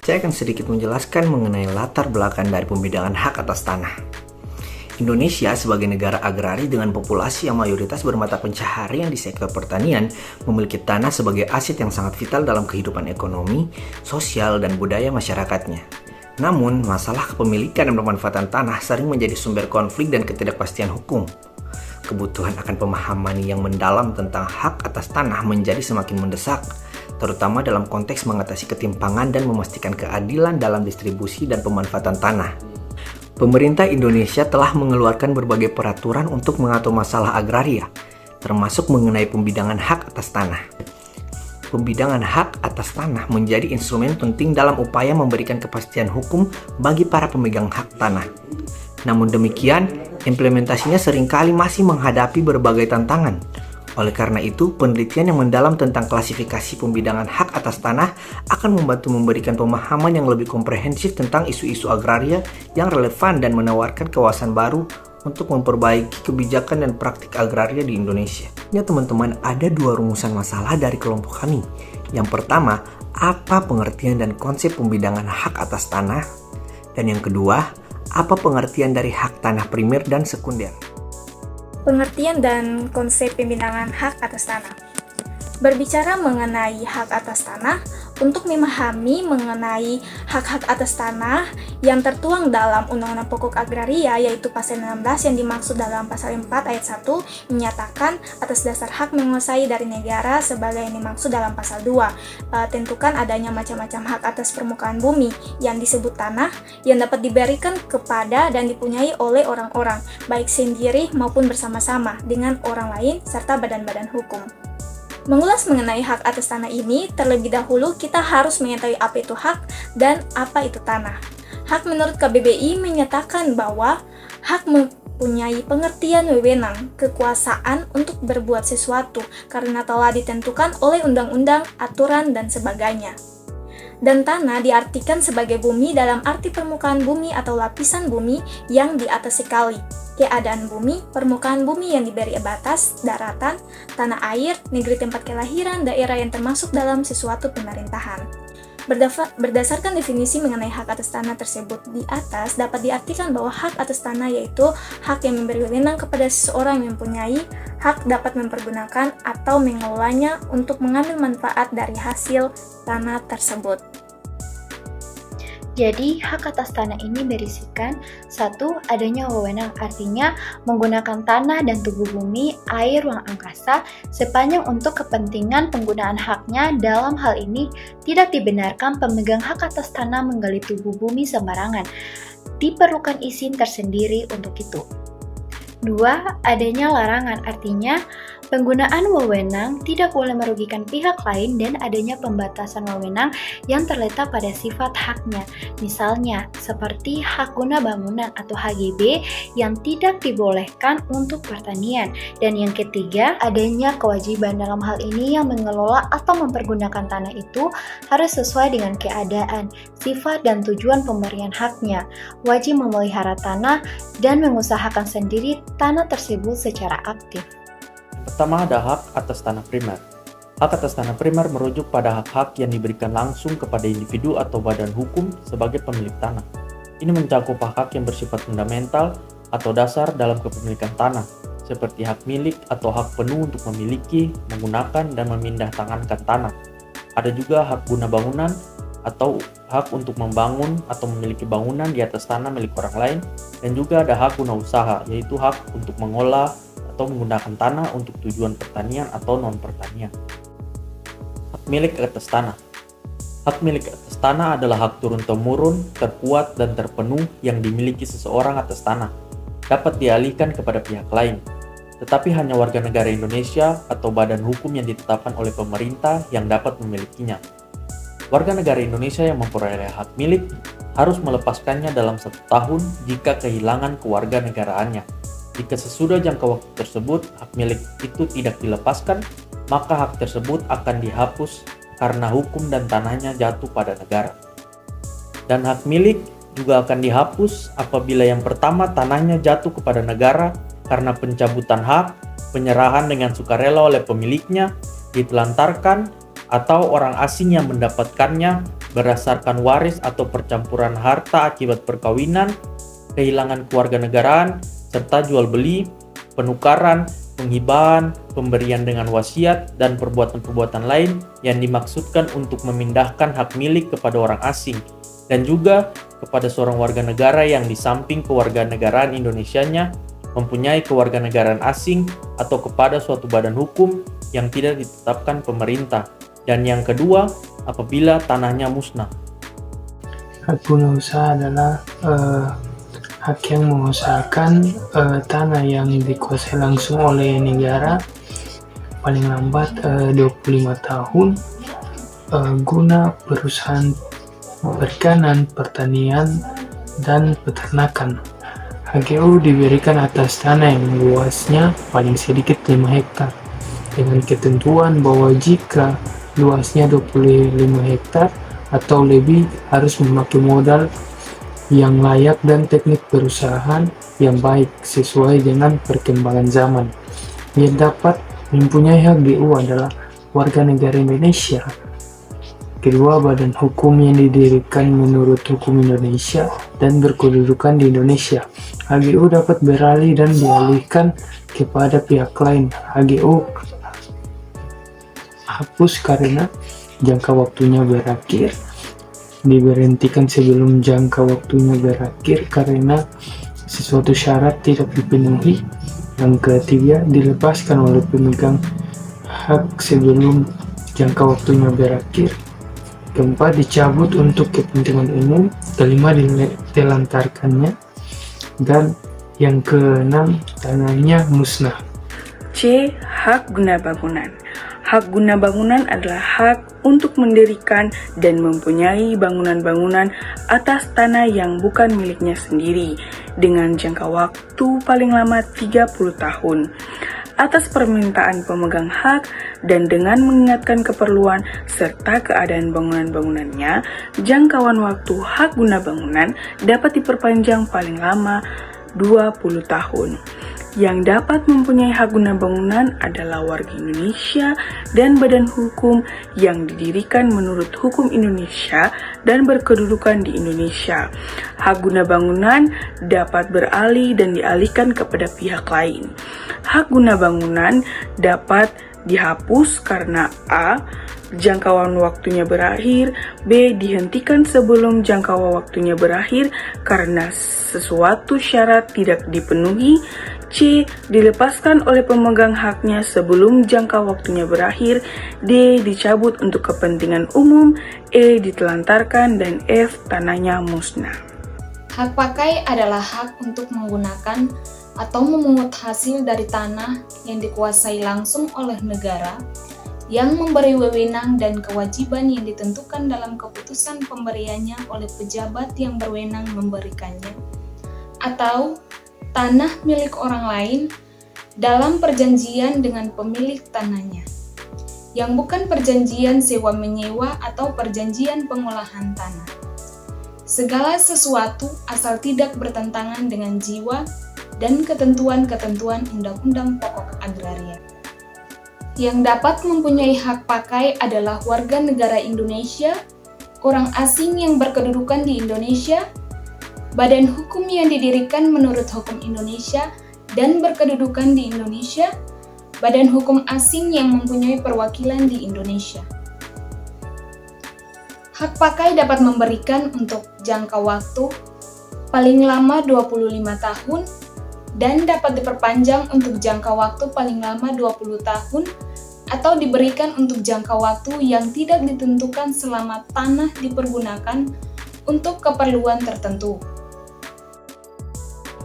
Saya akan sedikit menjelaskan mengenai latar belakang dari pembidangan hak atas tanah. Indonesia sebagai negara agraris dengan populasi yang mayoritas bermata pencaharian di sektor pertanian memiliki tanah sebagai aset yang sangat vital dalam kehidupan ekonomi, sosial, dan budaya masyarakatnya. Namun, masalah kepemilikan dan pemanfaatan tanah sering menjadi sumber konflik dan ketidakpastian hukum. Kebutuhan akan pemahaman yang mendalam tentang hak atas tanah menjadi semakin mendesak, terutama dalam konteks mengatasi ketimpangan dan memastikan keadilan dalam distribusi dan pemanfaatan tanah. Pemerintah Indonesia telah mengeluarkan berbagai peraturan untuk mengatur masalah agraria, termasuk mengenai pembidangan hak atas tanah. Pembidangan hak atas tanah menjadi instrumen penting dalam upaya memberikan kepastian hukum bagi para pemegang hak tanah. Namun demikian, implementasinya seringkali masih menghadapi berbagai tantangan. Oleh karena itu, penelitian yang mendalam tentang klasifikasi pembidangan hak atas tanah akan membantu memberikan pemahaman yang lebih komprehensif tentang isu-isu agraria yang relevan dan menawarkan kewawasan baru untuk memperbaiki kebijakan dan praktik agraria di Indonesia. Ya teman-teman, ada dua rumusan masalah dari kelompok kami. Yang pertama, apa pengertian dan konsep pembidangan hak atas tanah? Dan yang kedua, apa pengertian dari hak tanah primer dan sekunder? Pengertian dan konsep pembidangan hak atas tanah. Berbicara mengenai hak atas tanah, untuk memahami mengenai hak-hak atas tanah yang tertuang dalam Undang-Undang Pokok Agraria, yaitu pasal 16 yang dimaksud dalam pasal 4 ayat 1, menyatakan atas dasar hak menguasai dari negara sebagai yang dimaksud dalam pasal 2. Tentukan adanya macam-macam hak atas permukaan bumi yang disebut tanah yang dapat diberikan kepada dan dipunyai oleh orang-orang, baik sendiri maupun bersama-sama dengan orang lain serta badan-badan hukum. Mengulas mengenai hak atas tanah ini, terlebih dahulu kita harus mengetahui apa itu hak dan apa itu tanah. Hak menurut KBBI menyatakan bahwa hak mempunyai pengertian wewenang, kekuasaan untuk berbuat sesuatu karena telah ditentukan oleh undang-undang, aturan, dan sebagainya. Dan tanah diartikan sebagai bumi dalam arti permukaan bumi atau lapisan bumi yang di atas sekali. Keadaan bumi, permukaan bumi yang diberi batas, daratan, tanah air, negeri tempat kelahiran, daerah yang termasuk dalam sesuatu pemerintahan. Berdasarkan definisi mengenai hak atas tanah tersebut di atas, dapat diartikan bahwa hak atas tanah yaitu hak yang memberi wewenang kepada seseorang yang mempunyai hak dapat mempergunakan atau mengelolanya untuk mengambil manfaat dari hasil tanah tersebut. Jadi, hak atas tanah ini berisikan 1. Adanya wewenang, artinya menggunakan tanah dan tubuh bumi, air, ruang angkasa sepanjang untuk kepentingan penggunaan haknya. Dalam hal ini, tidak dibenarkan pemegang hak atas tanah menggali tubuh bumi sembarangan. Diperlukan izin tersendiri untuk itu. 2. Adanya larangan, artinya penggunaan wewenang tidak boleh merugikan pihak lain dan adanya pembatasan wewenang yang terletak pada sifat haknya. Misalnya, seperti hak guna bangunan atau HGB yang tidak dibolehkan untuk pertanian. Dan yang ketiga, adanya kewajiban dalam hal ini yang mengelola atau mempergunakan tanah itu harus sesuai dengan keadaan, sifat, dan tujuan pemberian haknya. Wajib memelihara tanah dan mengusahakan sendiri tanah tersebut secara aktif. Pertama ada hak atas tanah primer. Hak atas tanah primer merujuk pada hak-hak yang diberikan langsung kepada individu atau badan hukum sebagai pemilik tanah. Ini mencakup hak yang bersifat fundamental atau dasar dalam kepemilikan tanah, seperti hak milik atau hak penuh untuk memiliki, menggunakan, dan memindah tangankan tanah. Ada juga hak guna bangunan atau hak untuk membangun atau memiliki bangunan di atas tanah milik orang lain, dan juga ada hak guna usaha, yaitu hak untuk mengolah atau menggunakan tanah untuk tujuan pertanian atau non-pertanian. Hak milik atas tanah. Hak milik atas tanah adalah hak turun-temurun, terkuat, dan terpenuh yang dimiliki seseorang atas tanah. Dapat dialihkan kepada pihak lain, tetapi hanya warga negara Indonesia atau badan hukum yang ditetapkan oleh pemerintah yang dapat memilikinya. Warga negara Indonesia yang memperoleh hak milik harus melepaskannya dalam 1 tahun jika kehilangan kewarganegaraannya. Jika sesudah jangka waktu tersebut hak milik itu tidak dilepaskan, maka hak tersebut akan dihapus karena hukum dan tanahnya jatuh pada negara. Dan hak milik juga akan dihapus apabila yang pertama tanahnya jatuh kepada negara karena pencabutan hak, penyerahan dengan sukarela oleh pemiliknya, ditelantarkan, atau orang asing yang mendapatkannya berdasarkan waris atau percampuran harta akibat perkawinan, kehilangan kewarganegaraan, serta jual beli, penukaran, penghibahan, pemberian dengan wasiat, dan perbuatan-perbuatan lain yang dimaksudkan untuk memindahkan hak milik kepada orang asing, dan juga kepada seorang warga negara yang di samping kewarganegaraan Indonesianya mempunyai kewarganegaraan asing, atau kepada suatu badan hukum yang tidak ditetapkan pemerintah. Dan yang kedua, apabila tanahnya musnah. Hak guna usaha adalah hak yang mengusahakan tanah yang dikuasai langsung oleh negara paling lambat 25 tahun guna perusahaan perikanan, pertanian, dan peternakan. HGU diberikan atas tanah yang luasnya paling sedikit 5 hektar dengan ketentuan bahwa jika luasnya 25 hektar atau lebih harus memakai modal yang layak dan teknik perusahaan yang baik sesuai dengan perkembangan zaman. Yang dapat mempunyai HGU adalah warga negara Indonesia. Kedua, badan hukum yang didirikan menurut hukum Indonesia dan berkedudukan di Indonesia. HGU dapat beralih dan dialihkan kepada pihak lain. HGU hapus karena jangka waktunya berakhir, diberhentikan sebelum jangka waktunya berakhir karena sesuatu syarat tidak dipenuhi. Yang ketiga, dilepaskan oleh pemegang hak sebelum jangka waktunya berakhir. Keempat, dicabut untuk kepentingan umum. Kelima, ditelantarkannya. Dan yang keenam, tanahnya musnah. C. Hak guna bangunan. Hak guna bangunan adalah hak untuk mendirikan dan mempunyai bangunan-bangunan atas tanah yang bukan miliknya sendiri dengan jangka waktu paling lama 30 tahun atas permintaan pemegang hak dan dengan mengingatkan keperluan serta keadaan bangunan-bangunannya. Jangkauan waktu hak guna bangunan dapat diperpanjang paling lama 20 tahun. Yang dapat mempunyai hak guna bangunan adalah warga Indonesia dan badan hukum yang didirikan menurut hukum Indonesia dan berkedudukan di Indonesia. Hak guna bangunan dapat beralih dan dialihkan kepada pihak lain. Hak guna bangunan dapat dihapus karena A. jangkauan waktunya berakhir, B. dihentikan sebelum jangkauan waktunya berakhir karena sesuatu syarat tidak dipenuhi, C. dilepaskan oleh pemegang haknya sebelum jangka waktunya berakhir, D. dicabut untuk kepentingan umum, E. ditelantarkan, dan F. tanahnya musnah. Hak pakai adalah hak untuk menggunakan atau memungut hasil dari tanah yang dikuasai langsung oleh negara yang memberi wewenang dan kewajiban yang ditentukan dalam keputusan pemberiannya oleh pejabat yang berwenang memberikannya, atau tanah milik orang lain dalam perjanjian dengan pemilik tanahnya, yang bukan perjanjian sewa-menyewa atau perjanjian pengolahan tanah. Segala sesuatu asal tidak bertentangan dengan jiwa dan ketentuan-ketentuan Undang-Undang Pokok Agraria. Yang dapat mempunyai hak pakai adalah warga negara Indonesia, orang asing yang berkedudukan di Indonesia, badan hukum yang didirikan menurut hukum Indonesia dan berkedudukan di Indonesia, badan hukum asing yang mempunyai perwakilan di Indonesia. Hak pakai dapat memberikan untuk jangka waktu paling lama 25 tahun dan dapat diperpanjang untuk jangka waktu paling lama 20 tahun atau diberikan untuk jangka waktu yang tidak ditentukan selama tanah dipergunakan untuk keperluan tertentu.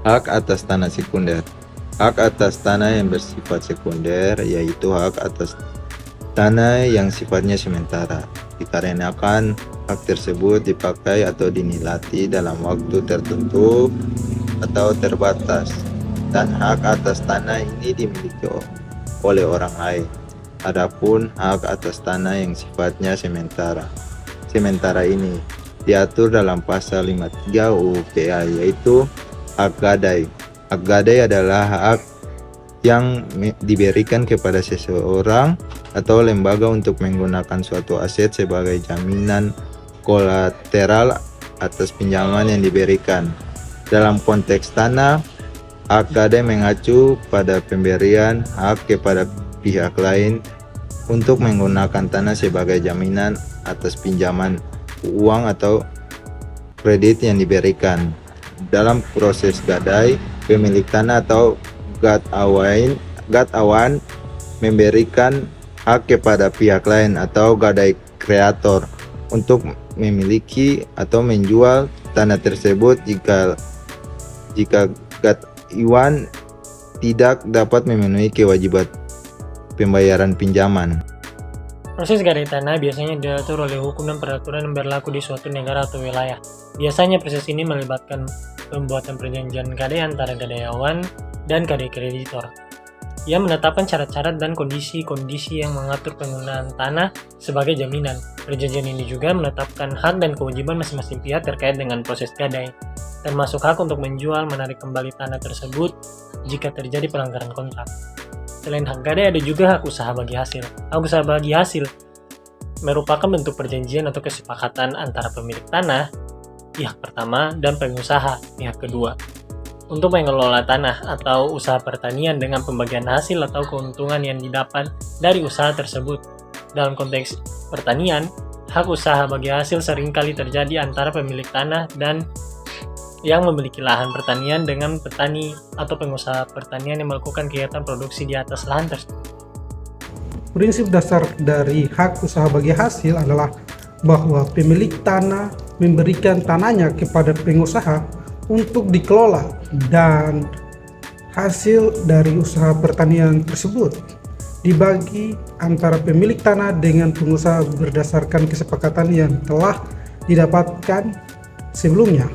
Hak atas tanah sekunder. Hak atas tanah yang bersifat sekunder yaitu hak atas tanah yang sifatnya sementara, dikarenakan hak tersebut dipakai atau dinilati dalam waktu tertentu atau terbatas, dan hak atas tanah ini dimiliki oleh orang lain. Adapun hak atas tanah yang sifatnya sementara ini diatur dalam pasal 53 UU PA, yaitu hak gadai. Hak gadai adalah hak yang diberikan kepada seseorang atau lembaga untuk menggunakan suatu aset sebagai jaminan kolateral atas pinjaman yang diberikan. Dalam konteks tanah, hak gadai mengacu pada pemberian hak kepada pihak lain untuk menggunakan tanah sebagai jaminan atas pinjaman uang atau kredit yang diberikan. Dalam proses gadai, pemilik tanah atau gadawan memberikan hak kepada pihak lain atau gadai kreator untuk memiliki atau menjual tanah tersebut jika gadawan tidak dapat memenuhi kewajiban pembayaran pinjaman. Proses gadai tanah biasanya diatur oleh hukum dan peraturan yang berlaku di suatu negara atau wilayah. Biasanya proses ini melibatkan pembuatan perjanjian gadai antara gadawan dan gadai kreditor. Ia menetapkan syarat-syarat dan kondisi-kondisi yang mengatur penggunaan tanah sebagai jaminan. Perjanjian ini juga menetapkan hak dan kewajiban masing-masing pihak terkait dengan proses gadai, termasuk hak untuk menjual, menarik kembali tanah tersebut jika terjadi pelanggaran kontrak. Selain hak gadai, ada juga hak usaha bagi hasil. Hak usaha bagi hasil merupakan bentuk perjanjian atau kesepakatan antara pemilik tanah, pihak pertama, dan pengusaha, pihak kedua, untuk mengelola tanah atau usaha pertanian dengan pembagian hasil atau keuntungan yang didapat dari usaha tersebut. Dalam konteks pertanian, hak usaha bagi hasil seringkali terjadi antara pemilik tanah dan yang memiliki lahan pertanian dengan petani atau pengusaha pertanian yang melakukan kegiatan produksi di atas lahan tersebut. Prinsip dasar dari hak usaha bagi hasil adalah bahwa pemilik tanah memberikan tanahnya kepada pengusaha untuk dikelola dan hasil dari usaha pertanian tersebut dibagi antara pemilik tanah dengan pengusaha berdasarkan kesepakatan yang telah didapatkan sebelumnya.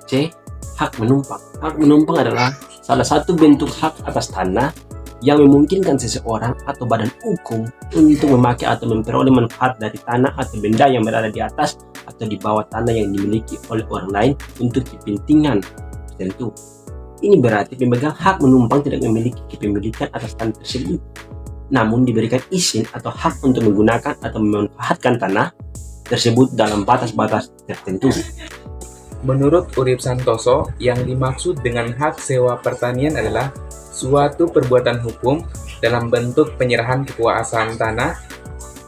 C. Hak menumpang. Hak menumpang adalah salah satu bentuk hak atas tanah yang memungkinkan seseorang atau badan hukum untuk memakai atau memperoleh manfaat dari tanah atau benda yang berada di atas atau di bawah tanah yang dimiliki oleh orang lain untuk kepentingan tertentu. Ini berarti pemegang hak menumpang tidak memiliki kepemilikan atas tanah tersebut, namun diberikan izin atau hak untuk menggunakan atau memanfaatkan tanah tersebut dalam batas-batas tertentu. Menurut Urip Santoso, yang dimaksud dengan hak sewa pertanian adalah suatu perbuatan hukum dalam bentuk penyerahan kekuasaan tanah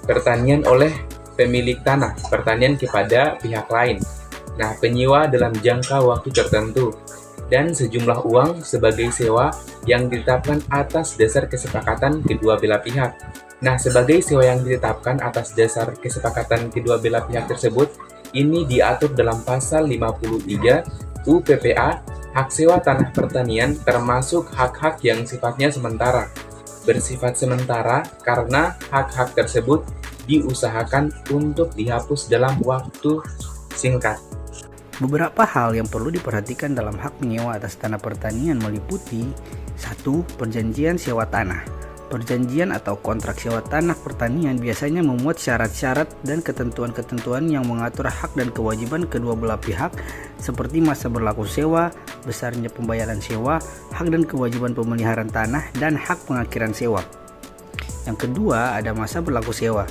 pertanian oleh pemilik tanah pertanian kepada pihak lain. Nah, penyewa dalam jangka waktu tertentu dan sejumlah uang sebagai sewa yang ditetapkan atas dasar kesepakatan kedua belah pihak. Nah, sebagai sewa yang ditetapkan atas dasar kesepakatan kedua belah pihak tersebut, ini diatur dalam pasal 53 UPPA. Hak sewa tanah pertanian termasuk hak-hak yang sifatnya sementara. Bersifat sementara karena hak-hak tersebut diusahakan untuk dihapus dalam waktu singkat. Beberapa hal yang perlu diperhatikan dalam hak menyewa atas tanah pertanian meliputi 1. Perjanjian sewa tanah. Perjanjian atau kontrak sewa tanah pertanian biasanya memuat syarat-syarat dan ketentuan-ketentuan yang mengatur hak dan kewajiban kedua belah pihak seperti masa berlaku sewa, besarnya pembayaran sewa, hak dan kewajiban pemeliharaan tanah, dan hak pengakhiran sewa. Yang kedua, ada masa berlaku sewa.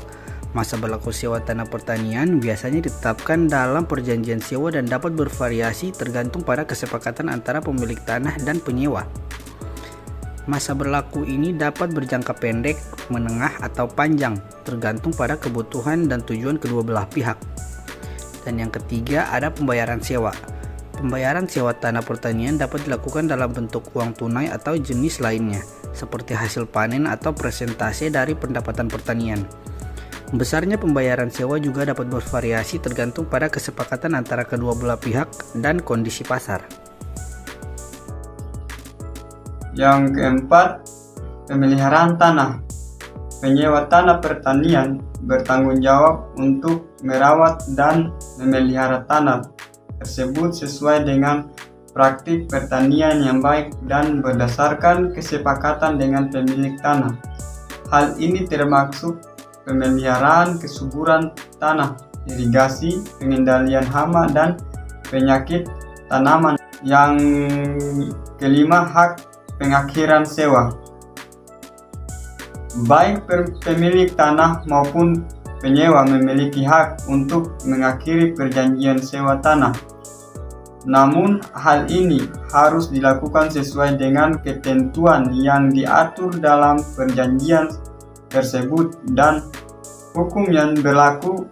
Masa berlaku sewa tanah pertanian biasanya ditetapkan dalam perjanjian sewa dan dapat bervariasi tergantung pada kesepakatan antara pemilik tanah dan penyewa. Masa berlaku ini dapat berjangka pendek, menengah, atau panjang, tergantung pada kebutuhan dan tujuan kedua belah pihak. Dan yang ketiga, ada pembayaran sewa. Pembayaran sewa tanah pertanian dapat dilakukan dalam bentuk uang tunai atau jenis lainnya, seperti hasil panen atau persentase dari pendapatan pertanian. Besarnya pembayaran sewa juga dapat bervariasi tergantung pada kesepakatan antara kedua belah pihak dan kondisi pasar. Yang keempat, pemeliharaan tanah. Penyewa tanah pertanian bertanggung jawab untuk merawat dan memelihara tanah tersebut sesuai dengan praktik pertanian yang baik dan berdasarkan kesepakatan dengan pemilik tanah. Hal ini termasuk pemeliharaan kesuburan tanah, irigasi, pengendalian hama dan penyakit tanaman. Yang kelima, hak pengakhiran sewa. baik pemilik tanah maupun penyewa memiliki hak untuk mengakhiri perjanjian sewa tanah. Namun, hal ini harus dilakukan sesuai dengan ketentuan yang diatur dalam perjanjian tersebut, dan hukum yang berlaku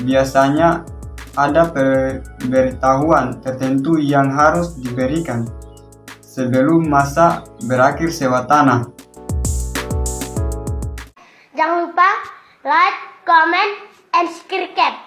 biasanya ada pemberitahuan tertentu yang harus diberikan sebelum masa berakhir sewa tanah. Jangan lupa like, comment, and subscribe.